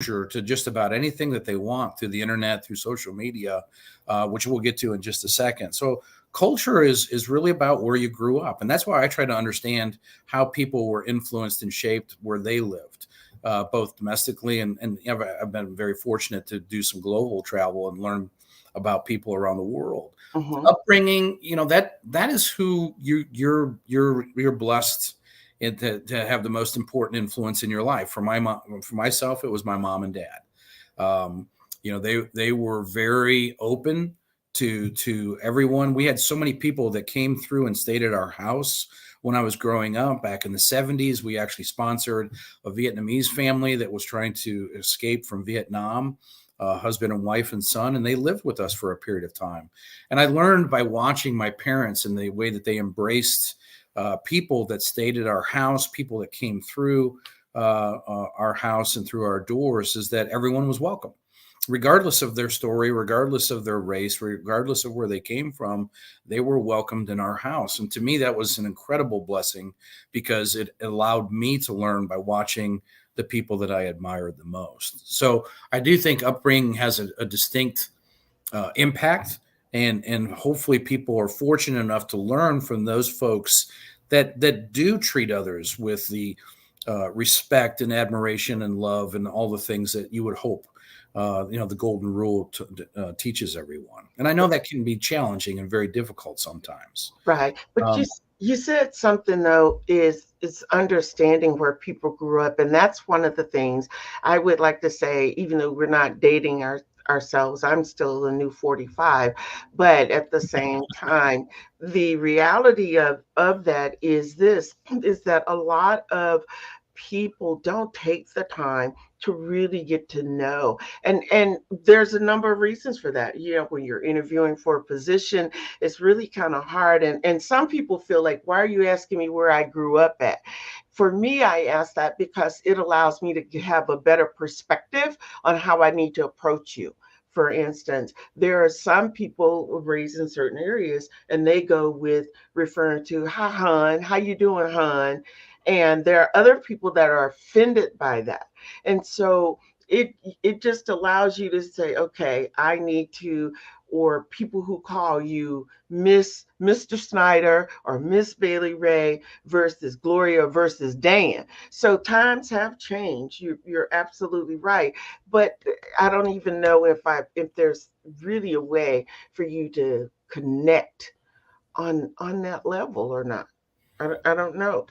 to just about anything that they want through the internet, through social media, which we'll get to in just a second. So culture is really about where you grew up, and that's why I try to understand how people were influenced and shaped where they lived, both domestically and I've been very fortunate to do some global travel and learn about people around the world. Hmm. Upbringing, that is who you're blessed and to have the most important influence in your life. For my mom, for myself, it was my mom and dad. They were very open to everyone. We had so many people that came through and stayed at our house when I was growing up back in the 70s. We actually sponsored a Vietnamese family that was trying to escape from Vietnam, husband and wife and son, and they lived with us for a period of time. And I learned by watching my parents and the way that they embraced people that stayed at our house, people that came through our house and through our doors, is that everyone was welcome, regardless of their story, regardless of their race, regardless of where they came from. They were welcomed in our house. And to me, that was an incredible blessing because it allowed me to learn by watching the people that I admired the most. So I do think upbringing has a distinct impact, and hopefully people are fortunate enough to learn from those folks that do treat others with the respect and admiration and love and all the things that you would hope the golden rule teaches everyone. And I know that can be challenging and very difficult sometimes. Right. But Um, you said something though is understanding where people grew up, and that's one of the things I would like to say. Even though we're not dating ourselves, I'm still a new 45, but at the same time, the reality of that is this is that a lot of people don't take the time to really get to know, and there's a number of reasons for that. When you're interviewing for a position, it's really kind of hard, and some people feel like, why are you asking me where I grew up at? For me, I ask that because it allows me to have a better perspective on how I need to approach you. For instance, there are some people raised in certain areas and they go with referring to, hi hon, how you doing, hon? And there are other people that are offended by that. And so it just allows you to say, okay, I need to, or people who call you Mr. Snyder or Miss Bailey Ray versus Gloria versus Dan. So times have changed. You're absolutely right. But I don't even know if there's really a way for you to connect on that level or not. I don't know.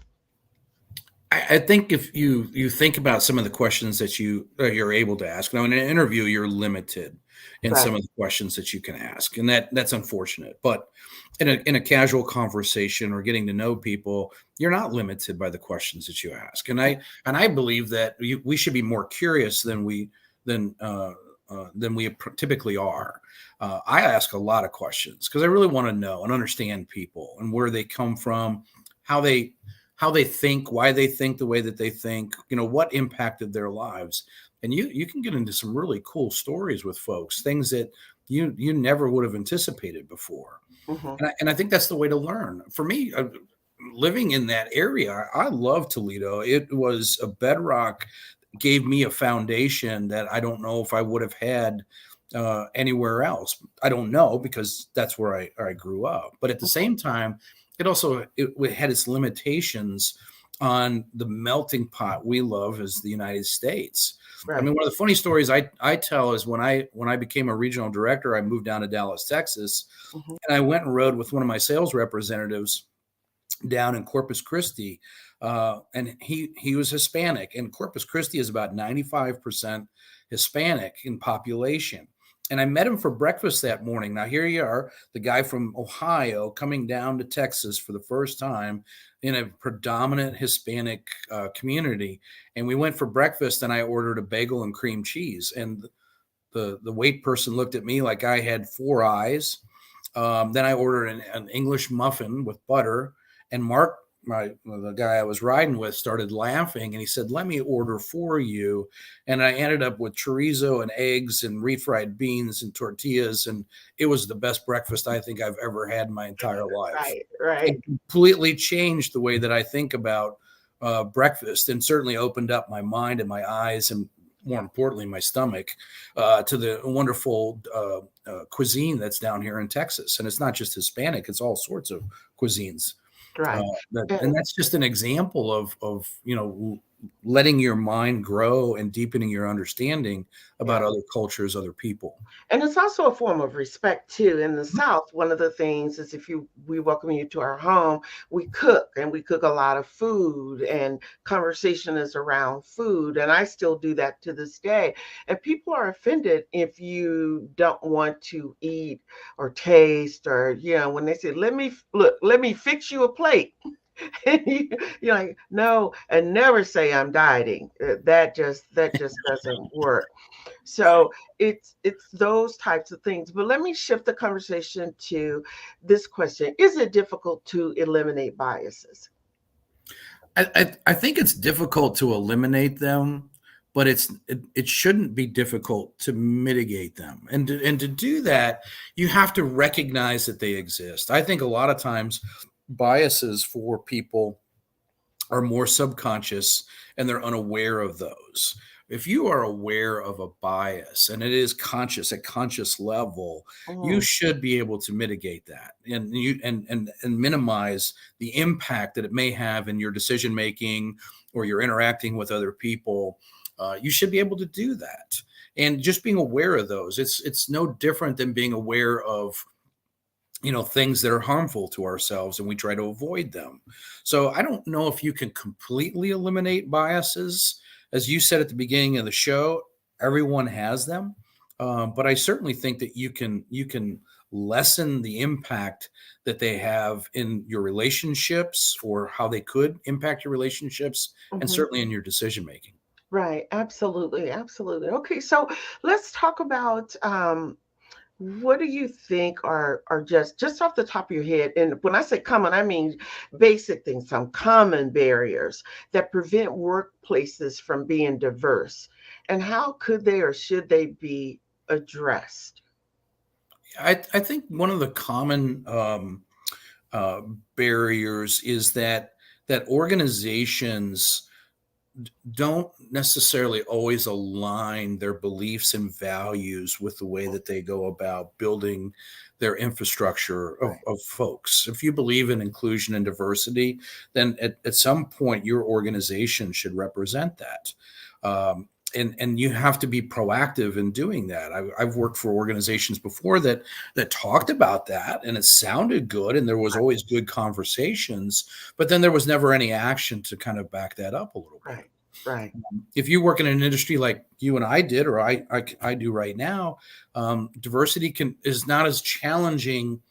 I think if you think about some of the questions that you're able to ask now in an interview, you're limited in some Right. of the questions that you can ask, and that's unfortunate. But in a casual conversation or getting to know people, you're not limited by the questions that you ask. And I believe that we should be more curious than we typically are. I ask a lot of questions because I really want to know and understand people and where they come from, how they how they think, why they think the way that they think, what impacted their lives. And you can get into some really cool stories with folks, things that you never would have anticipated before. Hmm. And I think that's the way to learn. For me, living in that area, I love Toledo. It was a bedrock, gave me a foundation that I don't know if I would have had anywhere else. I don't know because that's where I grew up. But at the same time, it had its limitations on the melting pot we love as the United States. I Right. mean, one of the funny stories I tell is when I became a regional director, I moved down to Dallas, Texas, Hmm. and I went and rode with one of my sales representatives down in Corpus Christi, and he was Hispanic, and Corpus Christi is about 95% Hispanic in population. And I met him for breakfast that morning. Now here you are, the guy from Ohio coming down to Texas for the first time in a predominant Hispanic community, and we went for breakfast, and I ordered a bagel and cream cheese, and the wait person looked at me like I had four eyes. Then I ordered an English muffin with butter, and Mark, the guy I was riding with, started laughing, and he said, "Let me order for you." And I ended up with chorizo and eggs and refried beans and tortillas, and it was the best breakfast I think I've ever had in my entire life. Right. Right. It completely changed the way that I think about breakfast, and certainly opened up my mind and my eyes and more importantly, my stomach, to the wonderful cuisine that's down here in Texas. And it's not just Hispanic; it's all sorts of cuisines. Uh, Right. and that's just an example of letting your mind grow and deepening your understanding about Yeah. other cultures, other people. And it's also a form of respect too. In the South, one of the things is if we welcome you to our home, we cook and we cook a lot of food and conversation is around food. And I still do that to this day. And people are offended if you don't want to eat or taste or, when they say, let me fix you a plate. And you're like, no, and never say I'm dieting. That just doesn't work. So it's those types of things. But let me shift the conversation to this question. Is it difficult to eliminate biases? I think it's difficult to eliminate them, but it shouldn't be difficult to mitigate them. And to do that, you have to recognize that they exist. I think a lot of times biases for people are more subconscious and they're unaware of those. If you are aware of a bias and it is conscious at conscious level, you Mm, should be able to mitigate that and minimize the impact that it may have in your decision making or your interacting with other people. You should be able to do that. And just being aware of those, it's no different than being aware of things that are harmful to ourselves and we try to avoid them. So I don't know if you can completely eliminate biases. As you said at the beginning of the show, everyone has them. But I certainly think that you can lessen the impact that they have in your relationships or how they could impact your relationships and mhm. certainly in your decision making. Right. Absolutely. Absolutely. Okay. So let's talk about what do you think are just off the top of your head? And when I say common, I mean basic things, some common barriers that prevent workplaces from being diverse. And how could they or should they be addressed? I think one of the common uh, barriers is that organizations don't necessarily always align their beliefs and values with the way that they go about building their infrastructure of, Right. of folks. If you believe in inclusion and diversity, then at some point your organization should represent that. And you have to be proactive in doing that. I've worked for organizations before that talked about that, and it sounded good, and there was always good conversations, but then there was never any action to kind of back that up a little bit. Right. Right. If you work in an industry like you and I did, or I do right now, diversity is not as challenging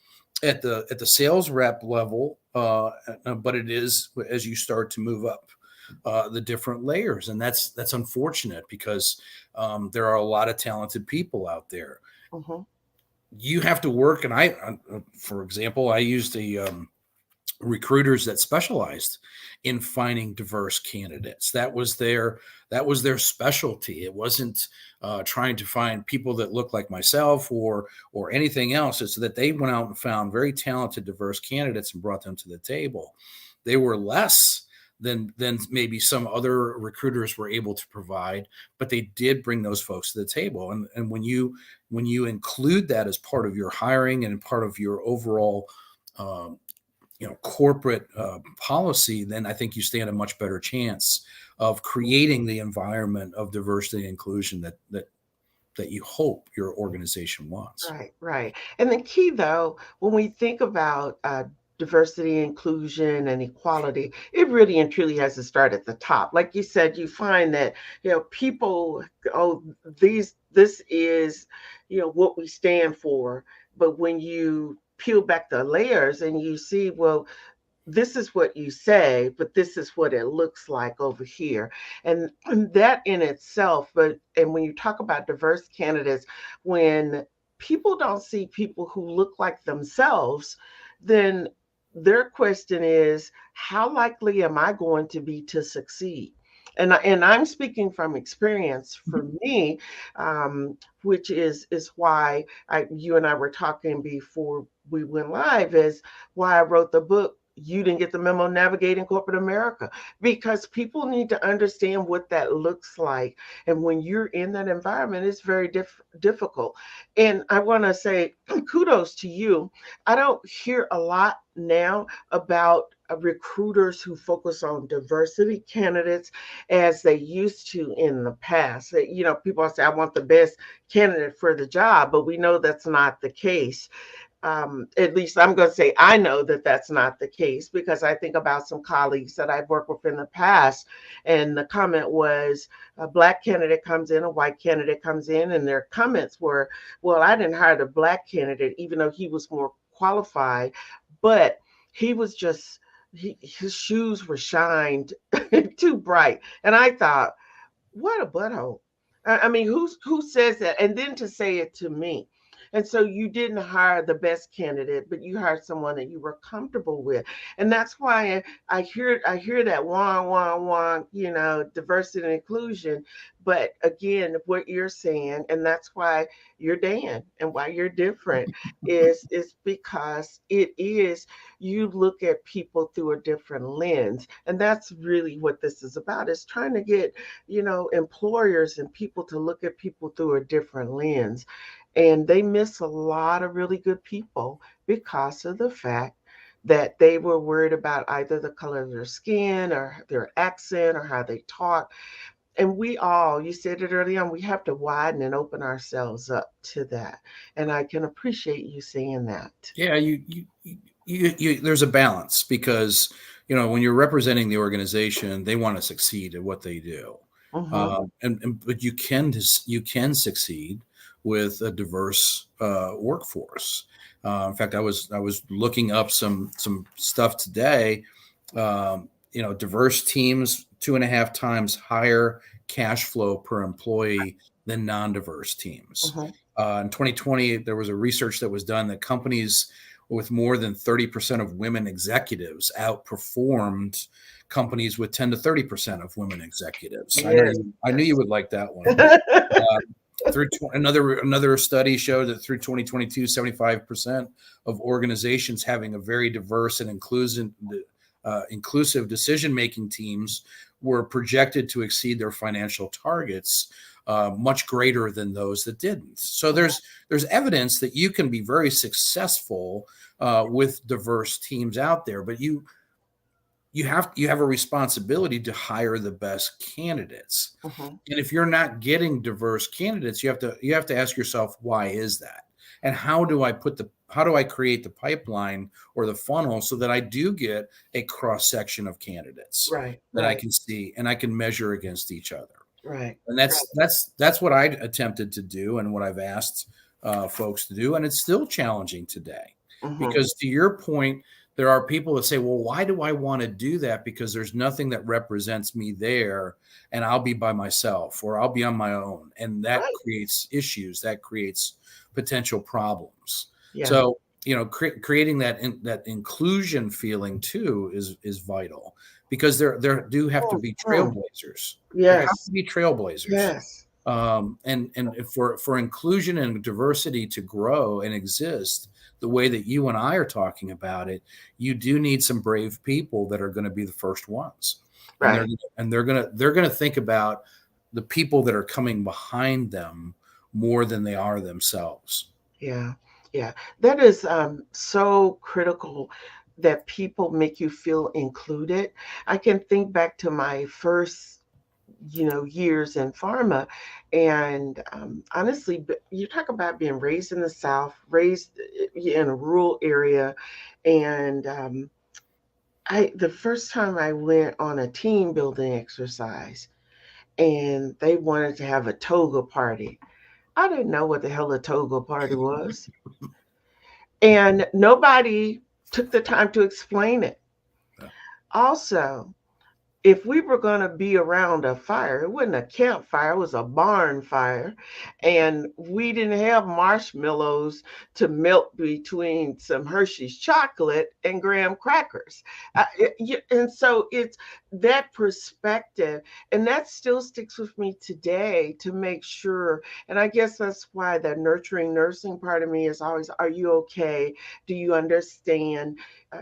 at the sales rep level, but it is as you start to move up the different layers, and that's unfortunate because there are a lot of talented people out there. Hmm. You have to work, and for example, I used recruiters that specialized in finding diverse candidates. That was their specialty. It wasn't trying to find people that look like myself or anything else. It's that they went out and found very talented, diverse candidates and brought them to the table. They were less than maybe some other recruiters were able to provide, but they did bring those folks to the table. And when you include that as part of your hiring and part of your overall um, corporate policy, then I think you stand a much better chance of creating the environment of diversity and inclusion that you hope your organization wants. Right, right. And the key, though, when we think about diversity, inclusion, and equality, it really and truly has to start at the top. Like you said, you find that people, oh, this is what we stand for. But when you peel back the layers and you see, well, this is what you say, but this is what it looks like over here. And that in itself, and when you talk about diverse candidates, when people don't see people who look like themselves, then their question is, how likely am I going to be to succeed? And I'm speaking from experience for Mhm. me, which is why you and I were talking before we went live, is why I wrote the book you didn't get the memo navigating corporate America, because people need to understand what that looks like. And when you're in that environment, it's very difficult. And I want to say kudos to you. I don't hear a lot now about recruiters who focus on diversity candidates as they used to in the past. You know, people say, I want the best candidate for the job, but we know that's not the case. At least I'm going to say I know that that's not the case, because I think about some colleagues that I've worked with in the past, and the comment was a Black candidate comes in, a white candidate comes in, and their comments were, well, I didn't hire the Black candidate, even though he was more qualified, but he was just, his shoes were shined too bright. And I thought, what a butthole. I mean, who says that? And then to say it to me. And so you didn't hire the best candidate, but you hired someone that you were comfortable with. And that's why I hear that wah, you know, diversity and inclusion. But again, what you're saying, and that's why you're Dan and why you're different, is because it is, you look at people through a different lens. And that's really what this is about, is trying to get, you know, employers and people to look at people through a different lens. And they miss a lot of really good people because of the fact that they were worried about either the color of their skin or their accent or how they talk. And we all, you said it early on, we have to widen and open ourselves up to that. And I can appreciate you saying that. Yeah, you there's a balance, because, you know, when you're representing the organization, they want to succeed at what they do. But you can succeed with a diverse workforce. In fact, I was looking up some stuff today. You know, diverse teams 2.5 times higher cash flow per employee than non-diverse teams. In 2020, there was a research that was done that companies with more than 30% of women executives outperformed companies with 10 to 30% of women executives. Yes. I knew you would like that one. Through another study showed that through 2022, 75% of organizations having a very diverse and inclusive decision-making teams were projected to exceed their financial targets much greater than those that didn't. So there's evidence that you can be very successful with diverse teams out there, but you have a responsibility to hire the best candidates. And if you're not getting diverse candidates, you have to ask yourself, why is that? And how do I create the pipeline or the funnel so that I do get a cross section of candidates that I can see and I can measure against each other. And that's what I attempted to do and what I've asked folks to do. And it's still challenging today because, to your point, there are people that say, well, why do I want to do that? Because there's nothing that represents me there, and I'll be by myself or I'll be on my own. And that creates issues, that creates potential problems. So, you know, creating that inclusion feeling too is vital, because there do have to be trailblazers. There have to be trailblazers. And for inclusion and diversity to grow and exist the way that you and I are talking about it, you do need some brave people that are going to be the first ones. And they're going to think about the people that are coming behind them more than they are themselves. Yeah. That is so critical, that people make you feel included. I can think back to my first, years in pharma, and honestly, you talk about being raised in the South, raised in a rural area, and the first time I went on a team building exercise, and they wanted to have a toga party. I didn't know what the hell a toga party was. And nobody took the time to explain it. Also, if we were going to be around a fire, it wasn't a campfire, it was a barn fire. And we didn't have marshmallows to melt between some Hershey's chocolate and graham crackers. And so that perspective, and that still sticks with me today to make sure. And I guess that's why the nurturing nursing part of me is always, are you okay? Do you understand?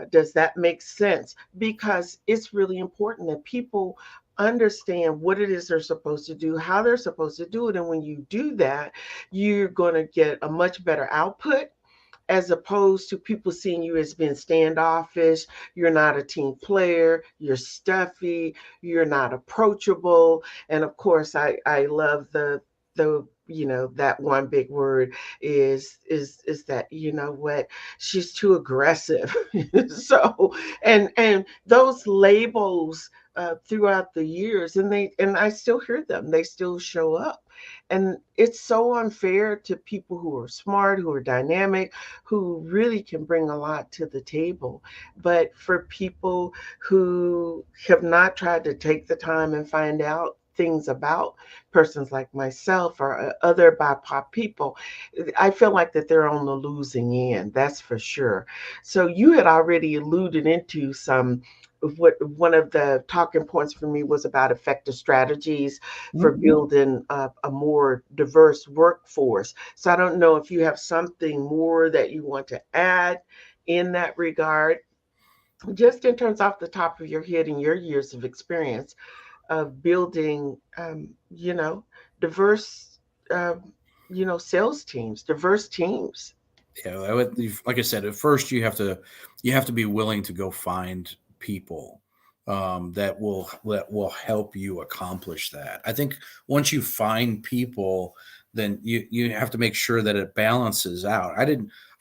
Does that make sense? Because it's really important that people understand what it is they're supposed to do, how they're supposed to do it. And when you do that, you're going to get a much better output, as opposed to people seeing you as being standoffish. You're not a team player, you're stuffy, you're not approachable. And of course, I love the that one big word is that, you know what, she's too aggressive. So, and those labels throughout the years, and I still hear them, they still show up. And it's so unfair to people who are smart, who are dynamic, who really can bring a lot to the table. But for people who have not tried to take the time and find out things about persons like myself or other BIPOC people, I feel like that they're on the losing end, that's for sure. So you had already alluded into some of what one of the talking points for me was about effective strategies for building a more diverse workforce. So I don't know if you have something more that you want to add in that regard, just in terms off the top of your head and your years of experience of building, diverse, uh, sales teams, diverse teams. Yeah, like I said, at first you have to be willing to go find people that will help you accomplish that. I think once you find people, then you have to make sure that it balances out.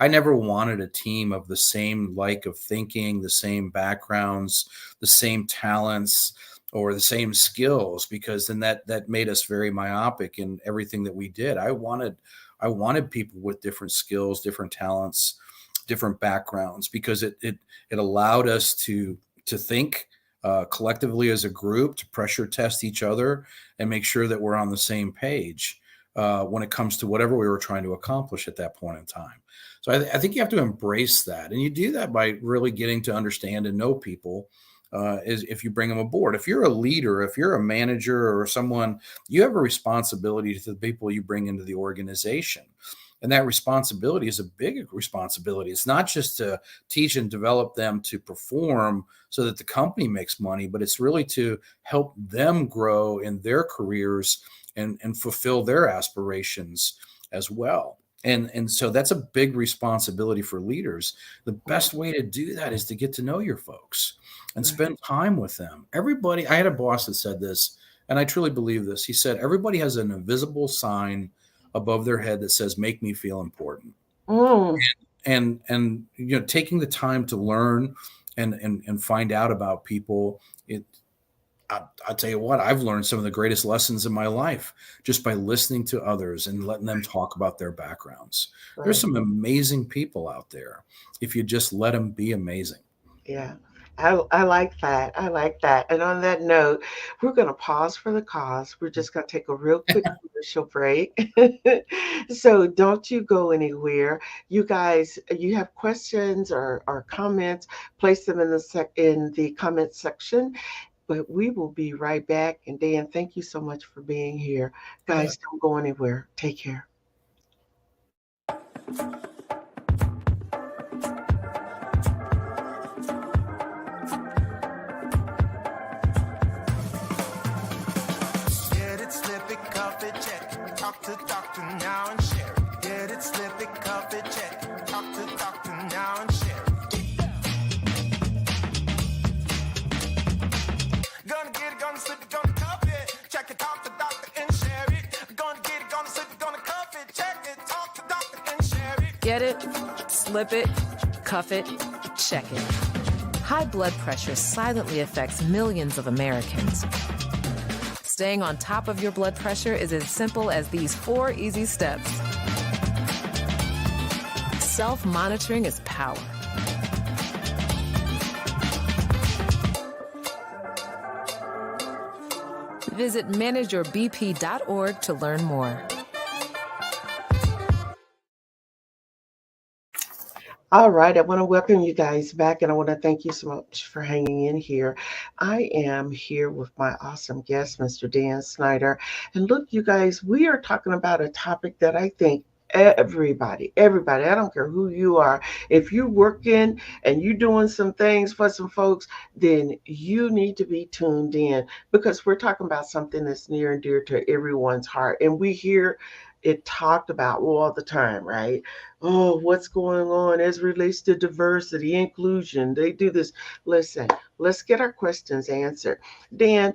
I never wanted a team of the same like of thinking, the same backgrounds, the same talents, or the same skills, because then that made us very myopic in everything that we did. I wanted people with different skills, different talents, different backgrounds, because it allowed us to think collectively as a group, to pressure test each other and make sure that we're on the same page when it comes to whatever we were trying to accomplish at that point in time. So I think you have to embrace that, and you do that by really getting to understand and know people. Is if you bring them aboard. If you're a leader, if you're a manager or someone, you have a responsibility to the people you bring into the organization. And that responsibility is a big responsibility. It's not just to teach and develop them to perform so that the company makes money, but it's really to help them grow in their careers and fulfill their aspirations as well. And so that's a big responsibility for leaders. The best way to do that is to get to know your folks and spend time with them. Everybody, I had a boss that said this, and I truly believe this. He said, everybody has an invisible sign above their head that says, make me feel important. Mm. And taking the time to learn and find out about people, I'll tell you what, I've learned some of the greatest lessons in my life just by listening to others and letting them talk about their backgrounds. Right. There's some amazing people out there if you just let them be amazing. Yeah. I like that. I like that. And on that note, we're going to pause for the cause. We're just going to take a real quick commercial break. So don't you go anywhere. You guys, you have questions or comments, place them in the comment section. But we will be right back. And Dan, thank you so much for being here. Guys, don't go anywhere. Take care. Get it, slip it, cuff it, check it. Talk to doctor now and share it. Get it, slip it, cuff it, check it. Talk to doctor now and share it. Gonna get it, gonna slip it, gonna cuff it. Check it, talk to doctor and share it. Gonna get it, gonna slip it, gonna cuff it. Check it, talk to doctor and share it. Get it, slip it, cuff it, check it. High blood pressure silently affects millions of Americans. Staying on top of your blood pressure is as simple as these 4 easy steps. Self-monitoring is power. Visit manageyourbp.org to learn more. All right, I want to welcome you guys back, and I want to thank you so much for hanging in here. I am here with my awesome guest, Mr. Dan Snyder. And look, you guys, we are talking about a topic that I think everybody, I don't care who you are, if you're working and you're doing some things for some folks, then you need to be tuned in because we're talking about something that's near and dear to everyone's heart. And we hear it talked about all the time, right? Oh, what's going on as relates to diversity, inclusion. They do this. Listen, let's get our questions answered. Dan,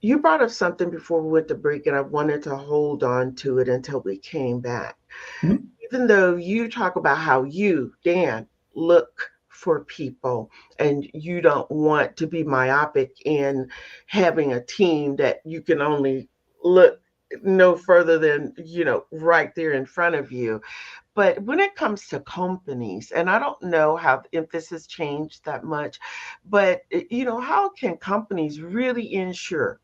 you brought up something before we went to break, and I wanted to hold on to it until we came back. Mhm. Even though you talk about how you, Dan, look for people and you don't want to be myopic in having a team that you can only look no further than, right there in front of you. But when it comes to companies, and I don't know how if this has changed that much, but how can companies really ensure?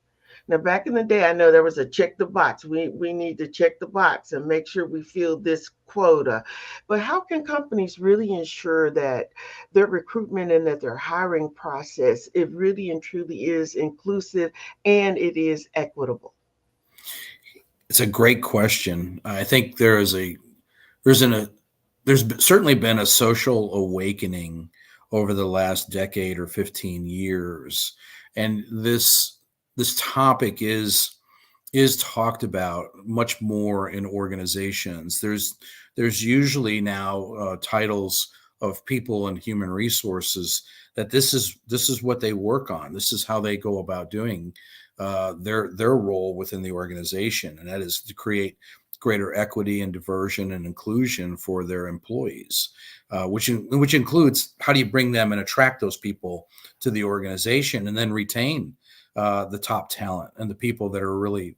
Now, back in the day, I know there was a check the box. We need to check the box and make sure we fill this quota. But how can companies really ensure that their recruitment and that their hiring process, it really and truly is inclusive and it is equitable? It's a great question. I think there's an a there's certainly been a social awakening over the last decade or 15 years, and this topic is talked about much more in organizations. There's usually now titles of people in human resources that this is what they work on. This is how they go about doing their role within the organization, and that is to create greater equity and diversion and inclusion for their employees, which includes how do you bring them and attract those people to the organization, and then retain the top talent and the people that are really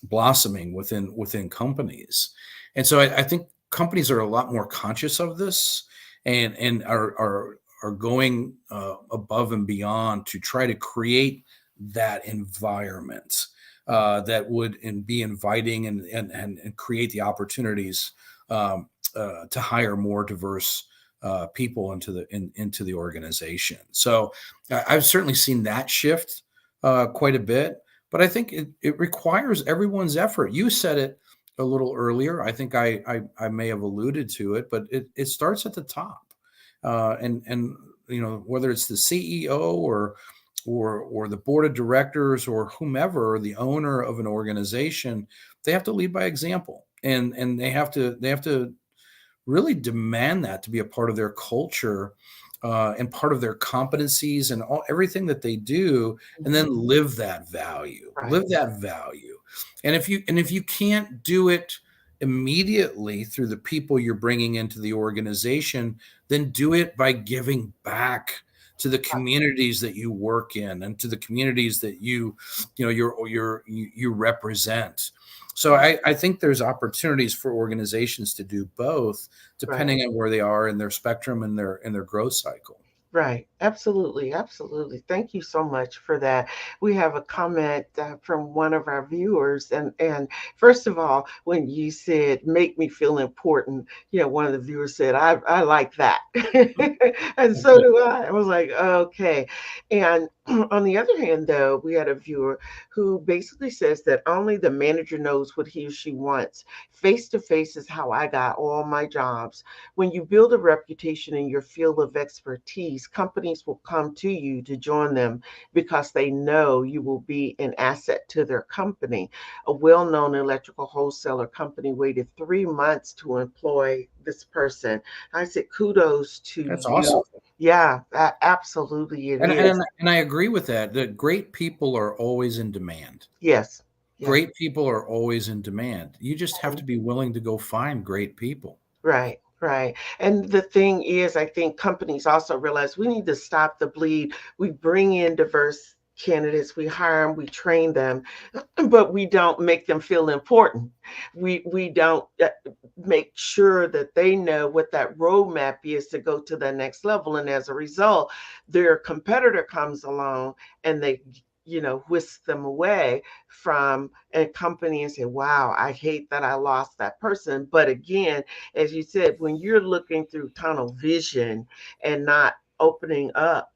blossoming within companies. And so I think companies are a lot more conscious of this, and are going above and beyond to try to create that environment that would be inviting and create the opportunities to hire more diverse people into the organization. So I've certainly seen that shift quite a bit, but I think it requires everyone's effort. You said it a little earlier. I think I may have alluded to it, but it starts at the top, and whether it's the CEO or the board of directors or whomever, the owner of an organization, they have to lead by example, and they have to really demand that to be a part of their culture, and part of their competencies and everything that they do, and then Right, live that value. And if you can't do it immediately through the people you're bringing into the organization, then do it by giving back to the communities that you work in and to the communities that you represent. So I think there's opportunities for organizations to do both, right. depending on where they are in their spectrum and their growth cycle. Right. Absolutely. Absolutely. Thank you so much for that. We have a comment from one of our viewers. And first of all, when you said, make me feel important, one of the viewers said, I like that. And so do I. I was like, okay. And on the other hand, though, we had a viewer who basically says that only the manager knows what he or she wants. Face to face is how I got all my jobs. When you build a reputation in your field of expertise, companies will come to you to join them because they know you will be an asset to their company. A well known electrical wholesaler company waited 3 months to employ this person. I said, kudos to That's you. awesome. Yeah, absolutely it And, is. and and I agree with that. That great people are always in demand. Yes, yes. Great people are always in demand. You just have to be willing to go find great people. Right, right. And the thing is, I think companies also realize we need to stop the bleed. We bring in diverse candidates, we hire them, we train them, but we don't make them feel important. We don't make sure that they know what that roadmap is to go to the next level. And as a result, their competitor comes along and they whisk them away from a company and say, wow, I hate that I lost that person. But again, as you said, when you're looking through tunnel vision and not opening up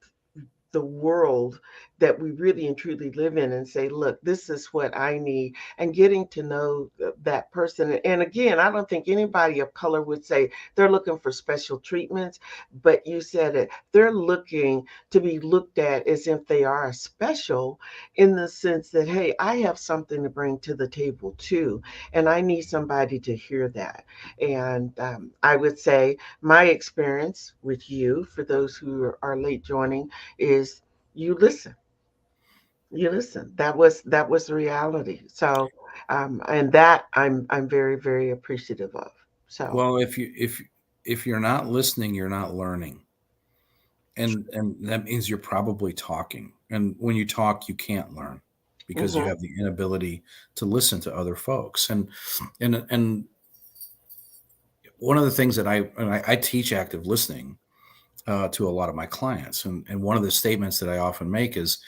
the world that we really and truly live in and say, look, this is what I need, and getting to know that person. And again, I don't think anybody of color would say they're looking for special treatments, but you said it, they're looking to be looked at as if they are special, in the sense that, hey, I have something to bring to the table too, and I need somebody to hear that. And I would say my experience with you, for those who are late joining, is you listen. You listen. That was the reality. So, and that I'm very, very appreciative of. So, Well, if you're not listening, you're not learning. And that means you're probably talking. And when you talk, you can't learn because you mhm, have the inability to listen to other folks. And one of the things that I teach active listening to a lot of my clients, and one of the statements that I often make is,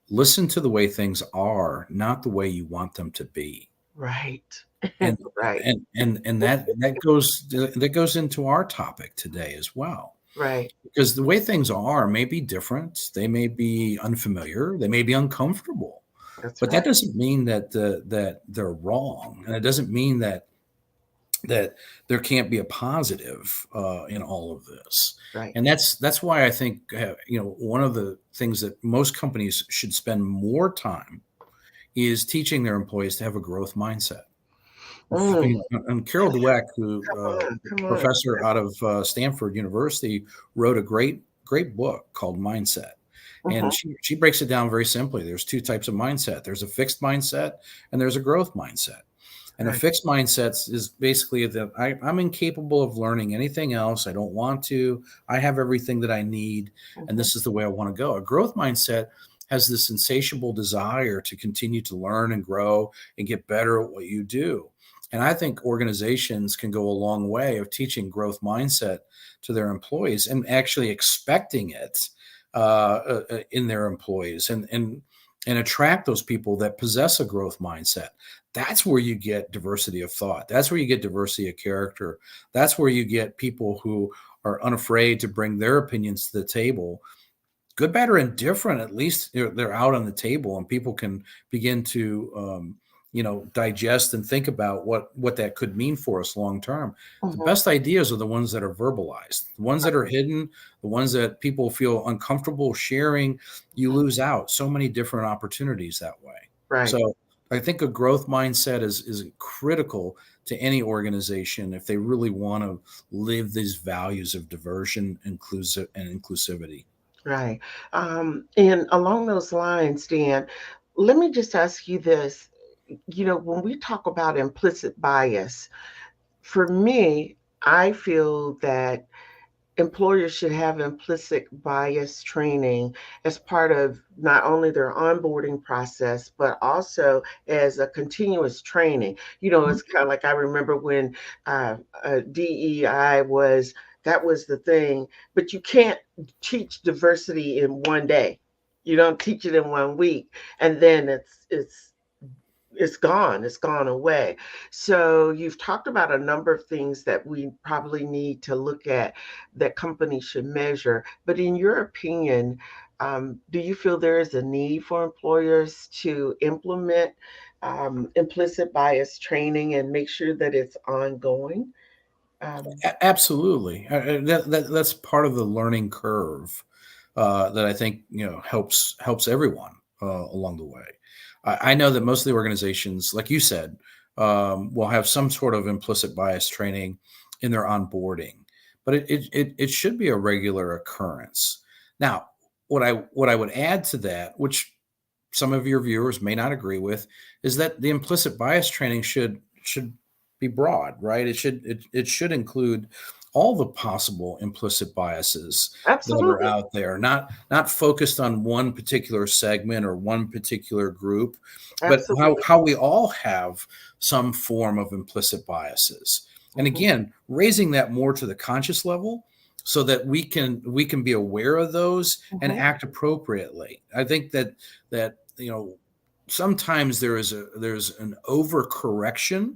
listen to the way things are, not the way you want them to be. right, And right, and that goes into our topic today as well. right. Because the way things are may be different, they may be unfamiliar, they may be uncomfortable, That's but right, that doesn't mean that they're wrong, and it doesn't mean that there can't be a positive in all of this. right. And that's why I think one of the things that most companies should spend more time is teaching their employees to have a growth mindset. Mm, And Carol Dweck, who come on. professor out of Stanford University, wrote a great book called Mindset, Mhm, and she breaks it down very simply. There's two types of mindset. There's a fixed mindset, and there's a growth mindset. And a right. fixed mindset is basically that I'm incapable of learning anything else. I don't want to. I have everything that I need, and Mhm, this is the way I want to go. A growth mindset has this insatiable desire to continue to learn and grow and get better at what you do. And I think organizations can go a long way of teaching growth mindset to their employees and actually expecting it in their employees, and attract those people that possess a growth mindset. That's where you get diversity of thought. That's where you get diversity of character. That's where you get people who are unafraid to bring their opinions to the table, good, bad, or indifferent. At least they're out on the table, and people can begin to digest and think about what that could mean for us long term. The mhm, best ideas are the ones that are verbalized. The ones that are hidden, the ones that people feel uncomfortable sharing, you mhm, lose out so many different opportunities that way. right. So I think a growth mindset is critical to any organization if they really want to live these values of diversion, inclusivity. Right. And along those lines, Dan, let me just ask you this. When we talk about implicit bias, for me, I feel that employers should have implicit bias training as part of not only their onboarding process, but also as a continuous training. It's kind of like, I remember when DEI that was the thing, but you can't teach diversity in one day. You don't teach it in 1 week, and then it's gone away. So you've talked about a number of things that we probably need to look at, that companies should measure. But in your opinion, do you feel there is a need for employers to implement implicit bias training and make sure that it's ongoing? Um, Absolutely. That's part of the learning curve that I think helps everyone along the way. I know that most of the organizations, like you said, will have some sort of implicit bias training in their onboarding, but it should be a regular occurrence. Now, what I would add to that, which some of your viewers may not agree with, is that the implicit bias training should be broad, right? It should include all the possible implicit biases that are Absolutely. out there, not focused on one particular segment or one particular group, but how Absolutely. how we all have some form of implicit biases. And Mhm. again, raising that more to the conscious level so that we can be aware of those and Mhm. act appropriately. I think that sometimes there's an overcorrection,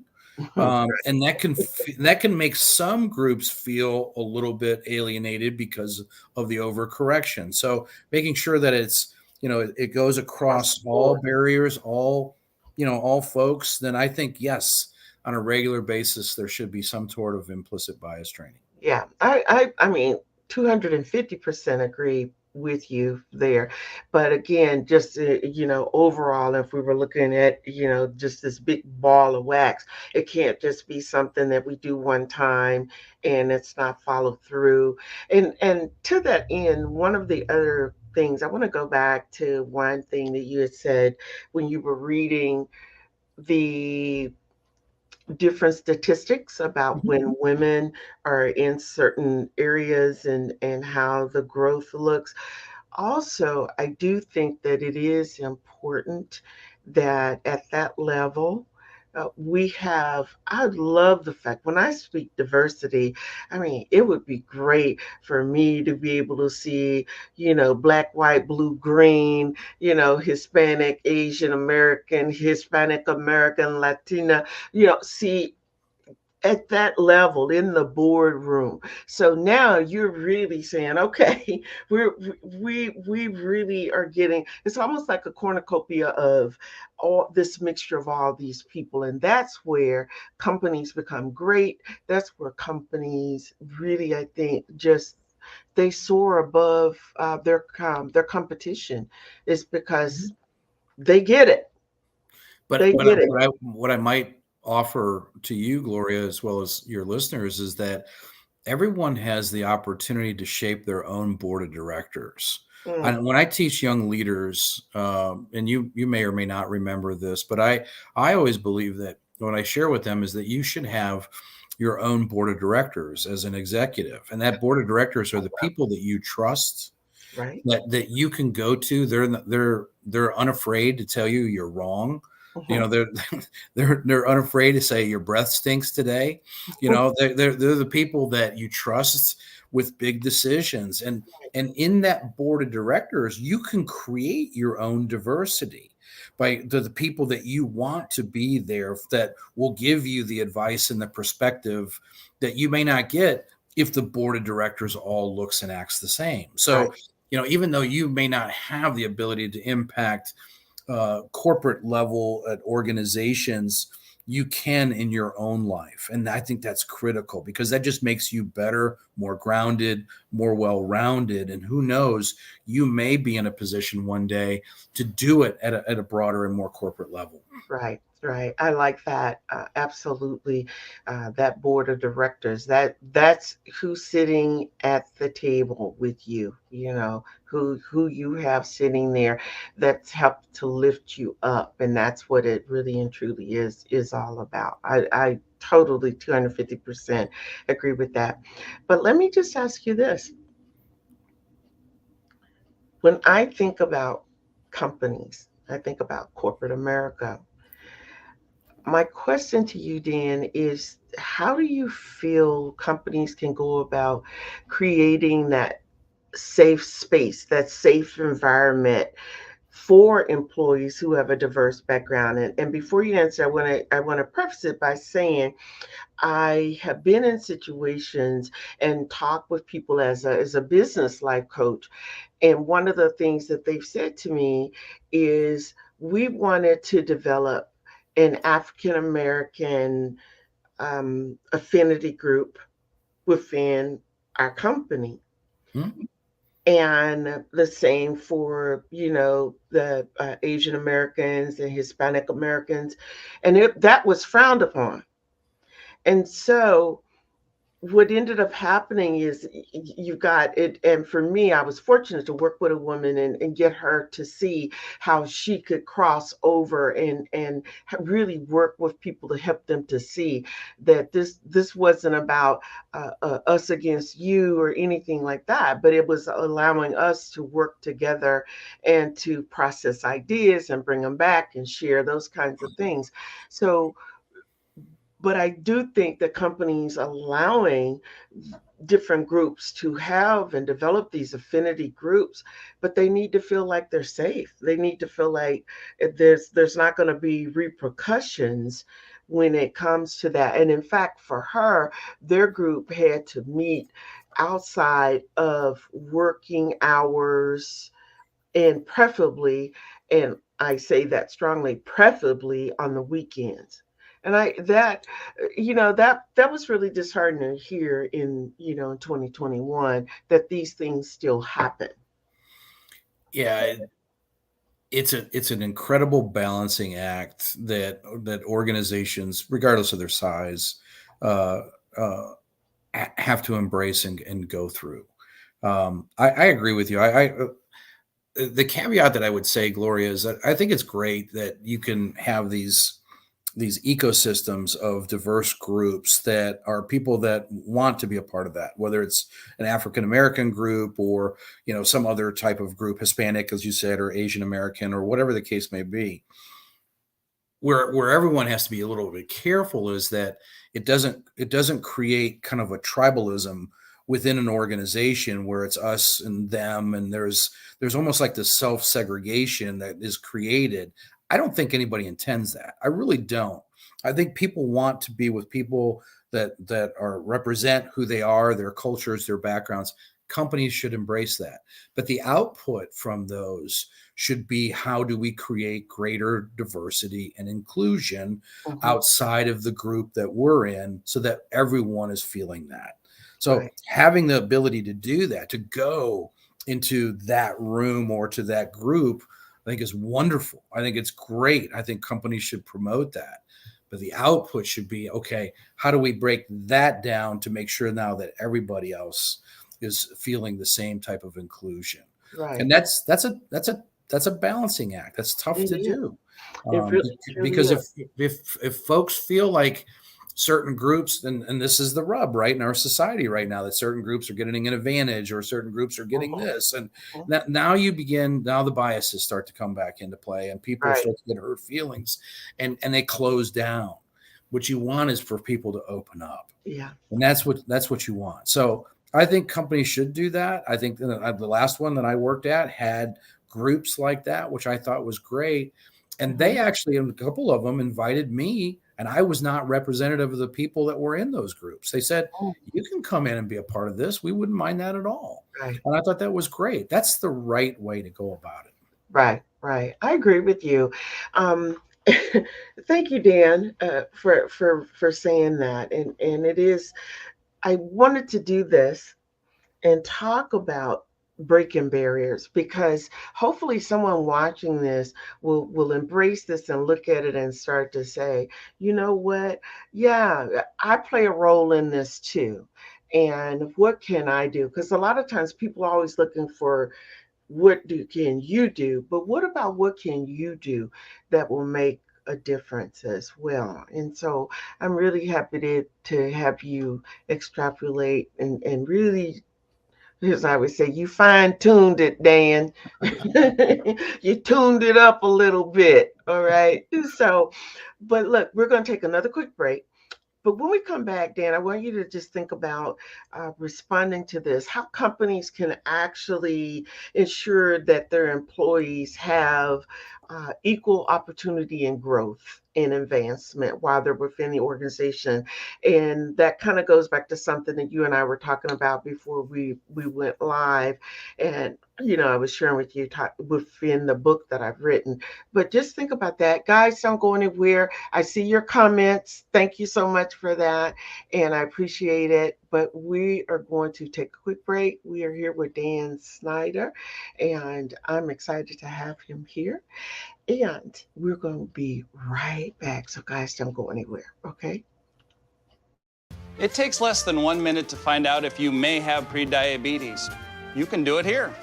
and that can make some groups feel a little bit alienated because of the overcorrection. So making sure that it's it goes Across across the all board. barriers, all folks. Then I think yes, on a regular basis there should be some sort of implicit bias training. Yeah, I mean, 250% agree with you there. But again, just overall, if we were looking at, just this big ball of wax, it can't just be something that we do one time and it's not followed through. And to that end, one of the other things I want to go back to one thing that you had said when you were reading the different statistics about Mhm. when women are in certain areas and how the growth looks. Also, I do think that it is important that at that level, I love the fact when I speak diversity, I mean, it would be great for me to be able to see, black, white, blue, green, Hispanic, Asian American, Hispanic American, Latina, see at that level in the boardroom. So now you're really saying, okay, we really are getting, it's almost like a cornucopia of all this mixture of all these people. And that's where companies become great. That's where companies really, I think, just they soar above their competition. Is because they get it. But They get it. what I might offer to you, Gloria, as well as your listeners, is that everyone has the opportunity to shape their own board of directors. Mm, And when I teach young leaders, and you may or may not remember this, but I always believe that what I share with them is that you should have your own board of directors as an executive, and that board of directors are the people that you trust, right. that you can go to. They're unafraid to tell you you're wrong. Mhm. They're they're unafraid to say your breath stinks today. They're the people that you trust with big decisions, and in that board of directors you can create your own diversity by the people that you want to be there, that will give you the advice and the perspective that you may not get if the board of directors all looks and acts the same. Right. So even though you may not have the ability to impact corporate level at organizations, you can in your own life. And I think that's critical because that just makes you better, more grounded, more well rounded. And who knows, you may be in a position one day to do it at a broader and more corporate level. Right, right. I like that. Absolutely. That board of directors, that's who's sitting at the table with you, who you have sitting there that's helped to lift you up. And that's what it really and truly is all about. I totally 250% agree with that. But let me just ask you this. When I think about companies, I think about corporate America. My question to you, Dan, is how do you feel companies can go about creating that safe space, that safe environment for employees who have a diverse background? And before you answer, I want to preface it by saying I have been in situations and talked with people as a business life coach. And one of the things that they've said to me is we wanted to develop an African American affinity group within our company. Hmm? And the same for, the Asian Americans and Hispanic Americans. And that was frowned upon. And so what ended up happening is you got it. And for me, I was fortunate to work with a woman and get her to see how she could cross over and really work with people to help them to see that this wasn't about us against you or anything like that, but it was allowing us to work together and to process ideas and bring them back and share those kinds of things. So But I do think that companies allowing different groups to have and develop these affinity groups, but they need to feel like they're safe. They need to feel like there's not going to be repercussions when it comes to that. And in fact, for her, their group had to meet outside of working hours, and preferably, and I say that strongly, preferably on the weekends. And that was really disheartening here in, in 2021, that these things still happen. Yeah, it's an incredible balancing act that organizations, regardless of their size, uh, have to embrace and go through. I agree with you. The caveat that I would say, Gloria, is that I think it's great that you can have these ecosystems of diverse groups that are people that want to be a part of that, whether it's an African American group or some other type of group, Hispanic, as you said, or Asian American, or whatever the case may be. Where everyone has to be a little bit careful is that it doesn't create kind of a tribalism within an organization where it's us and them, and there's almost like this self-segregation that is created. I don't think anybody intends that. I really don't. I think people want to be with people that represent who they are, their cultures, their backgrounds. Companies should embrace that. But the output from those should be, how do we create greater diversity and inclusion outside of the group that we're in, so that everyone is feeling that. So having the ability to do that, to go into that room or to that group, I think is wonderful. I think it's great. I think companies should promote that. But the output should be, okay, how do we break that down to make sure now that everybody else is feeling the same type of inclusion? Right. And that's a balancing act. That's tough to do. Really Because is. if folks feel like certain groups, and this is the rub, right, in our society right now, that certain groups are getting an advantage or certain groups are getting this, and now the biases start to come back into play, and people start to get hurt feelings, and they close down. What you want is for people to open up, and that's what you want. So I think companies should do that. I think the last one that I worked at had groups like that, which I thought was great, and they actually, a couple of them, invited me. And I was not representative of the people that were in those groups. They said, you can come in and be a part of this. We wouldn't mind that at all. Right. And I thought that was great. That's the right way to go about it. Right. I agree with you. Thank you, Dan, for saying that. And it is, I wanted to do this and talk about breaking barriers, because hopefully someone watching this will embrace this and look at it and start to say, you know what? Yeah, I play a role in this too. And what can I do? Because a lot of times people are always looking for can you do? But what about what can you do that will make a difference as well? And so I'm really happy to have you extrapolate and really, as I would say, you fine-tuned it, Dan. You tuned it up a little bit, all right? So, but look, we're going to take another quick break. But when we come back, Dan, I want you to just think about responding to this, how companies can actually ensure that their employees have equal opportunity and growth and advancement while they're within the organization. And that kind of goes back to something that you and I were talking about before we went live. And, I was sharing with you within the book that I've written. But just think about that. Guys, don't go anywhere. I see your comments. Thank you so much for that. And I appreciate it. But we are going to take a quick break. We are here with Dan Snyder, and I'm excited to have him here. And we're going to be right back. So guys, don't go anywhere, okay? It takes less than 1 minute to find out if you may have prediabetes. You can do it here.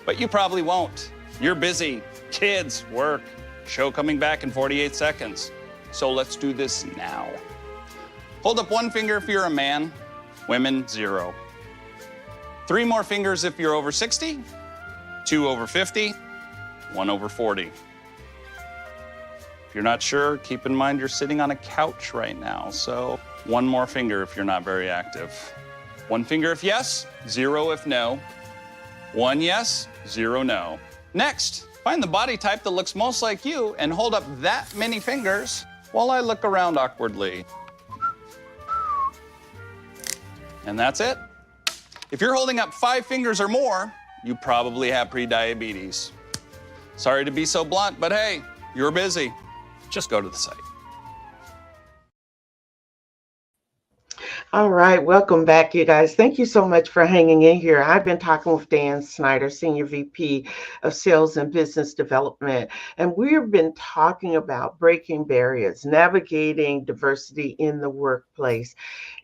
But you probably won't. You're busy. Kids, work, show coming back in 48 seconds. So let's do this now. Hold up one finger if you're a man, women, 0. 3 more fingers if you're over 60, 2 over 50, 1 over 40. If you're not sure, keep in mind you're sitting on a couch right now, so one more finger if you're not very active. One finger if yes, zero if no. One yes, zero no. Next, find the body type that looks most like you and hold up that many fingers while I look around awkwardly. And that's it. If you're holding up 5 fingers or more, you probably have prediabetes. Sorry to be so blunt, but hey, you're busy. Just go to the site. All right, welcome back, you guys. Thank you so much for hanging in here. I've been talking with Dan Snyder, Senior VP of Sales and Business Development, and we've been talking about breaking barriers, navigating diversity in the workplace.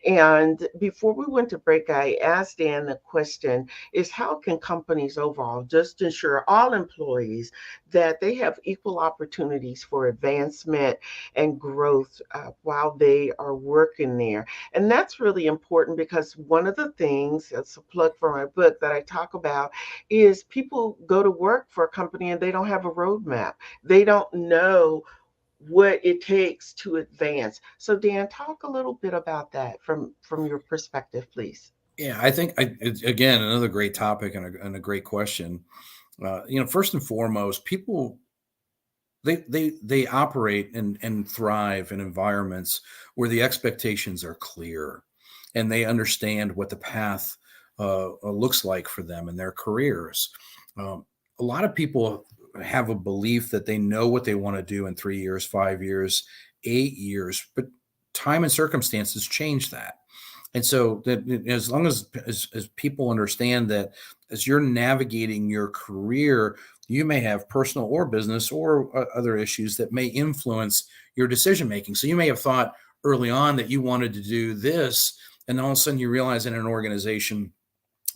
And before we went to break, I asked Dan the question is how can companies overall just ensure all employees that they have equal opportunities for advancement and growth while they are working there? And that's really important because one of the things, it's a plug for my book that I talk about, is people go to work for a company and they don't have a roadmap. They don't know what it takes to advance. So Dan, talk a little bit about that from your perspective, please. Yeah, I think again, another great topic and a great question. First and foremost, people they operate and thrive in environments where the expectations are clear and they understand what the path looks like for them in their careers. A lot of people have a belief that they know what they want to do in 3 years, 5 years, 8 years, but time and circumstances change that. And so that as long as people understand that as you're navigating your career, you may have personal or business or other issues that may influence your decision making. So you may have thought early on that you wanted to do this, and all of a sudden you realize in an organization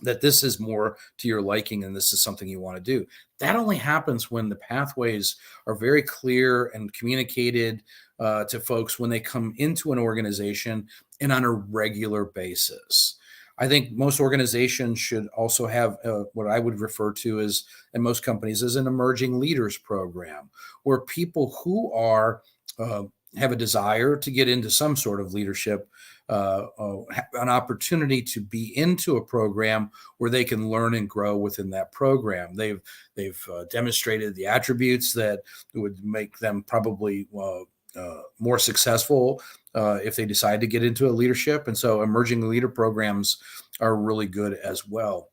that this is more to your liking and this is something you want to do. That only happens when the pathways are very clear and communicated to folks when they come into an organization and on a regular basis. I think most organizations should also have what I would refer to as, in most companies, as an emerging leaders program, where people who are have a desire to get into some sort of leadership, an opportunity to be into a program where they can learn and grow within that program. They've demonstrated the attributes that would make them probably more successful if they decide to get into a leadership. And so emerging leader programs are really good as well.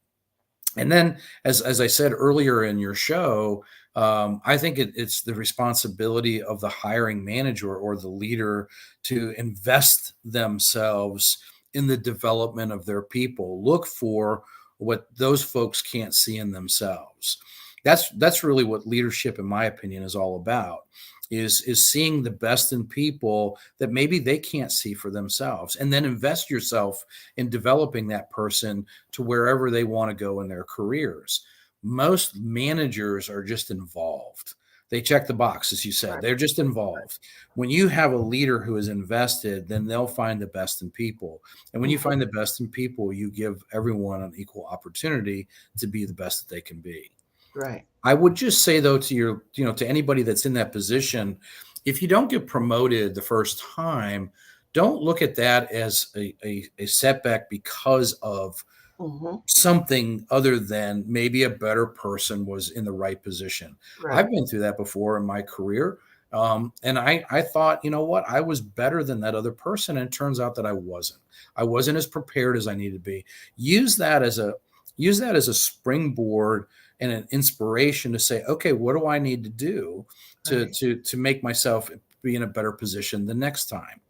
And then, as I said earlier in your show, I think it's the responsibility of the hiring manager or the leader to invest themselves in the development of their people. Look for what those folks can't see in themselves. That's really what leadership, in my opinion, is all about. Is seeing the best in people that maybe they can't see for themselves, and then invest yourself in developing that person to wherever they want to go in their careers. Most managers are just involved. They check the box, as you said. Right. They're just involved. When you have a leader who is invested, then they'll find the best in people. And when you find the best in people, you give everyone an equal opportunity to be the best that they can be. Right. I would just say, though, to to anybody that's in that position, if you don't get promoted the first time, don't look at that as a setback because of something other than maybe a better person was in the right position. Right. I've been through that before in my career. And I thought, you know what, I was better than that other person. And it turns out that I wasn't. I wasn't as prepared as I needed to be. Use that as a springboard and an inspiration to say, okay, what do I need to do to make myself be in a better position the next time?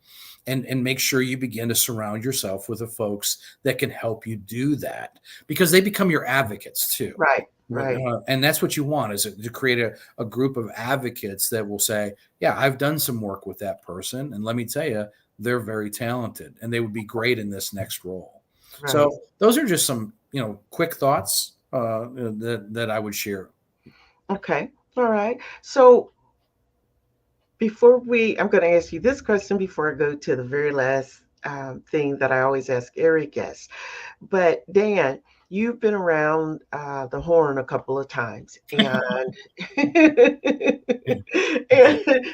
And make sure you begin to surround yourself with the folks that can help you do that, because they become your advocates too. Right. Right. And that's what you want, is to create a group of advocates that will say, yeah, I've done some work with that person, and let me tell you, they're very talented and they would be great in this next role. Right. So those are just some, quick thoughts that I would share. Okay. All right. So I'm going to ask you this question before I go to the very last thing that I always ask every guest. But Dan, you've been around the horn a couple of times, and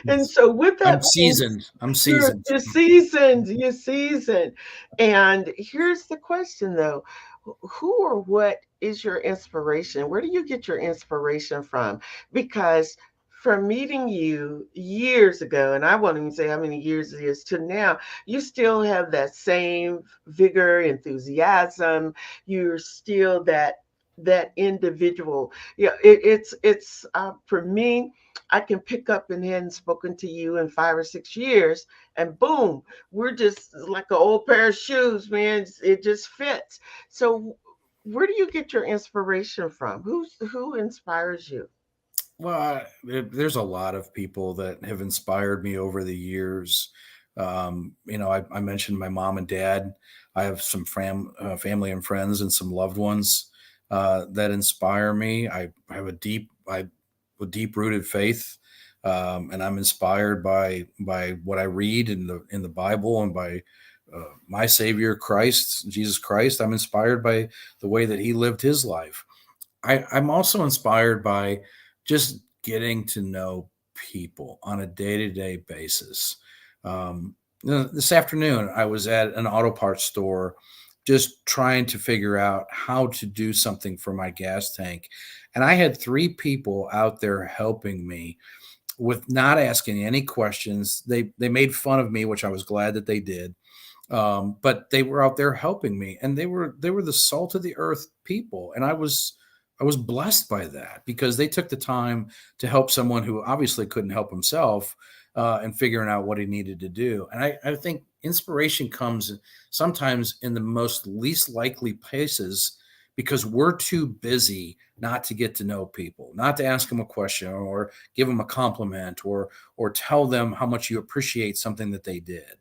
and so with I'm that being, seasoned. I'm seasoned. you're seasoned, you're seasoned. And here's the question though. Who or what is your inspiration? Where do you get your inspiration from? Because from meeting you years ago, and I won't even say how many years it is to now, you still have that same vigor, enthusiasm. You're still that individual. Yeah, it's for me. I can pick up and hadn't spoken to you in 5 or 6 years, and boom, we're just like an old pair of shoes, man. It just fits. So, where do you get your inspiration from? Who inspires you? Well, there's a lot of people that have inspired me over the years. I mentioned my mom and dad. I have some family and friends and some loved ones that inspire me. I have a deep rooted faith, and I'm inspired by what I read in the Bible and by my Savior Christ, Jesus Christ. I'm inspired by the way that He lived His life. I'm also inspired by just getting to know people on a day-to-day basis. This afternoon, I was at an auto parts store just trying to figure out how to do something for my gas tank. And I had three people out there helping me with not asking any questions. They made fun of me, which I was glad that they did. But they were out there helping me, and they were the salt of the earth people. And I was blessed by that because they took the time to help someone who obviously couldn't help himself and figuring out what he needed to do. And I think inspiration comes sometimes in the most least likely places because we're too busy not to get to know people, not to ask them a question or give them a compliment or tell them how much you appreciate something that they did.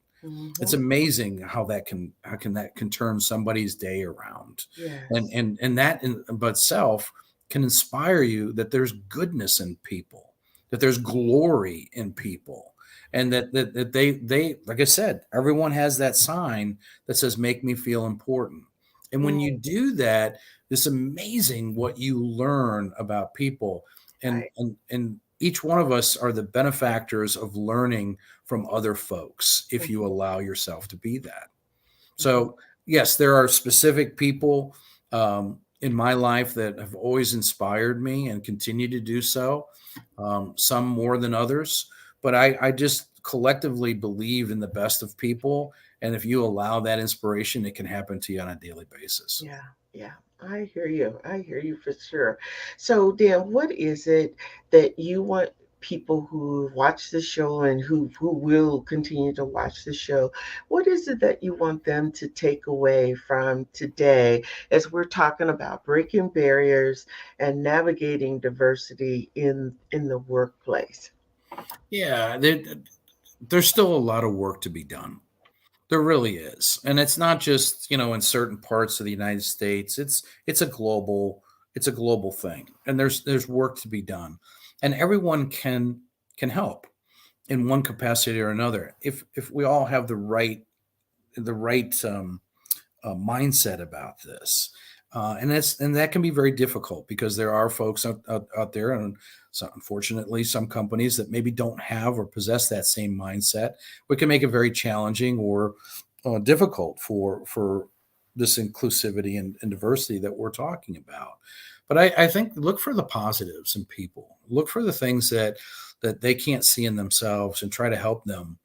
It's Mhm. amazing how that can turn somebody's day around, Yes. and that in but itself can inspire you that there's goodness in people, that there's glory in people, and that they like I said, everyone has that sign that says "Make me feel important," and when you Mm, do that, it's amazing what you learn about people, right. and each one of us are the benefactors of learning from other folks if you Mhm, allow yourself to be that. mhm. So, yes, there are specific people in my life that have always inspired me and continue to do so, some more than others. But I just collectively believe in the best of people. And if you allow that inspiration, it can happen to you on a daily basis. Yeah, yeah. I hear you. I hear you for sure. So, Dan, what is it that you want people who watch the show and who will continue to watch the show? What is it that you want them to take away from today as we're talking about breaking barriers and navigating diversity in the workplace? Yeah, there's still a lot of work to be done. There really is. And it's not just, in certain parts of the United States. It's a global thing. And there's work to be done. And everyone can help in one capacity or another if we all have the right mindset about this. And that can be very difficult because there are folks out there, and so unfortunately, some companies that maybe don't have or possess that same mindset, which can make it very challenging or difficult for this inclusivity and diversity that we're talking about. But I think look for the positives in people. Look for the things that they can't see in themselves and try to help them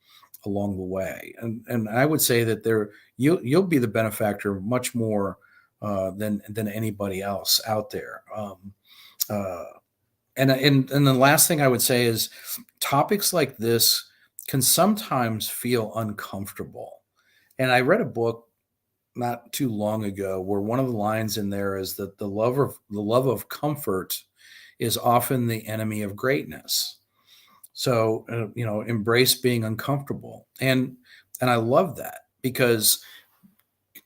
along the way. And I would say that you'll be the benefactor much more than anybody else out there. Uh, and the last thing I would say is topics like this can sometimes feel uncomfortable. And I read a book not too long ago where one of the lines in there is that the love of comfort is often the enemy of greatness. So embrace being uncomfortable, and I love that because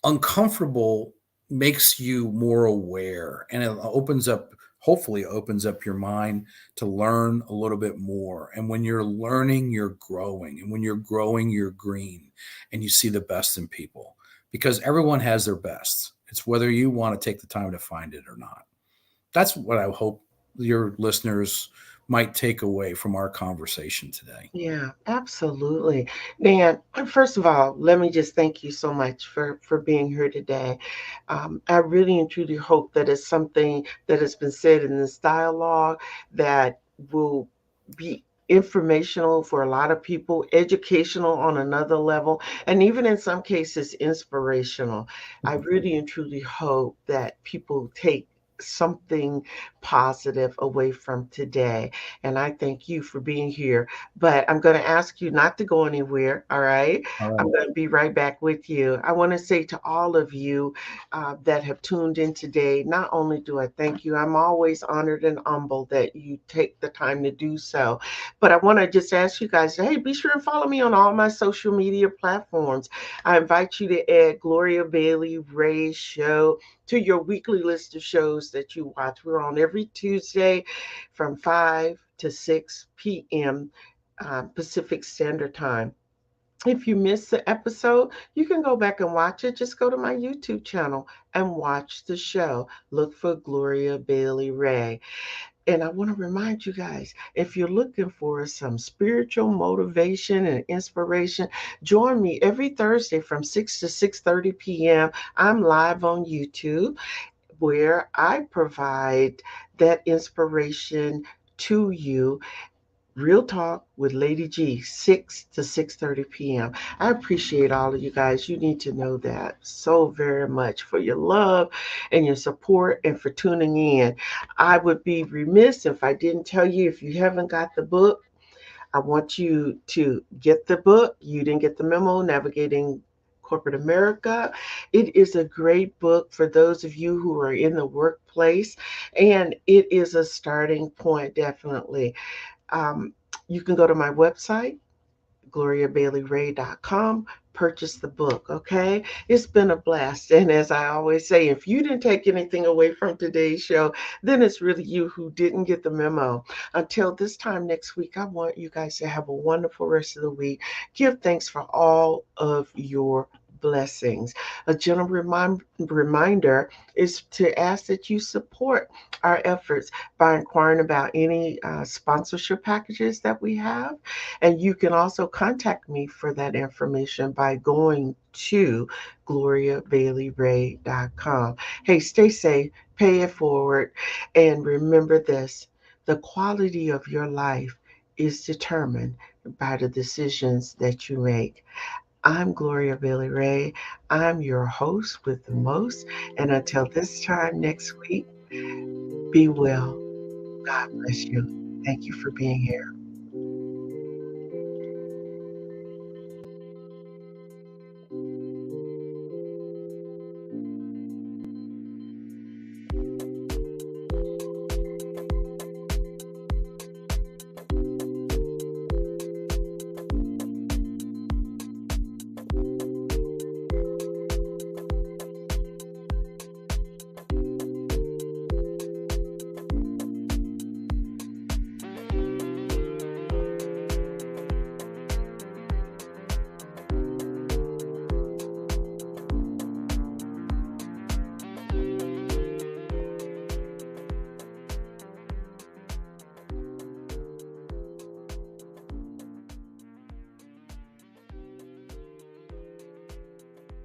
uncomfortable makes you more aware, and it hopefully opens up your mind to learn a little bit more. And when you're learning, you're growing, and when you're growing, you're green, and you see the best in people because everyone has their best. It's whether you want to take the time to find it or not. That's what I hope your listeners might take away from our conversation today. Yeah, absolutely. Dan, first of all, let me just thank you so much for being here today. I really and truly hope that it's something that has been said in this dialogue that will be informational for a lot of people, educational on another level, and even in some cases, inspirational. I really and truly hope that people take something positive away from today. And I thank you for being here. But I'm going to ask you not to go anywhere. All right. All I'm right. going to be right back with you. I want to say to all of you that have tuned in today, not only do I thank you, I'm always honored and humbled that you take the time to do so. But I want to just ask you guys, hey, be sure and follow me on all my social media platforms. I invite you to add Gloria Bailey Ray Show to your weekly list of shows that you watch. We're on every Tuesday from 5 to 6 p.m. Pacific Standard Time. If you missed the episode, you can go back and watch it. Just go to my YouTube channel and watch the show. Look for Gloria Bailey Ray. And I want to remind you guys, if you're looking for some spiritual motivation and inspiration, join me every Thursday from 6 to 6:30 p.m. I'm live on YouTube where I provide that inspiration to you. Real Talk with Lady G, 6 to 6:30 p.m. I appreciate all of you guys. You need to know that so very much for your love and your support and for tuning in. I would be remiss if I didn't tell you, if you haven't got the book, I want you to get the book. You didn't get the memo, Navigating Corporate America. It is a great book for those of you who are in the workplace, and it is a starting point, definitely. Um, you can go to my website, gloriabaileyray.com, purchase the book, okay? It's been a blast. And as I always say, if you didn't take anything away from today's show, then it's really you who didn't get the memo. Until this time next week, I want you guys to have a wonderful rest of the week. Give thanks for all of your blessings. A gentle reminder is to ask that you support our efforts by inquiring about any sponsorship packages that we have. And you can also contact me for that information by going to gloriabaileyray.com. Hey, stay safe, pay it forward, and remember this: the quality of your life is determined by the decisions that you make. I'm Gloria Bailey Ray. I'm your host with the most. And until this time next week, be well. God bless you. Thank you for being here.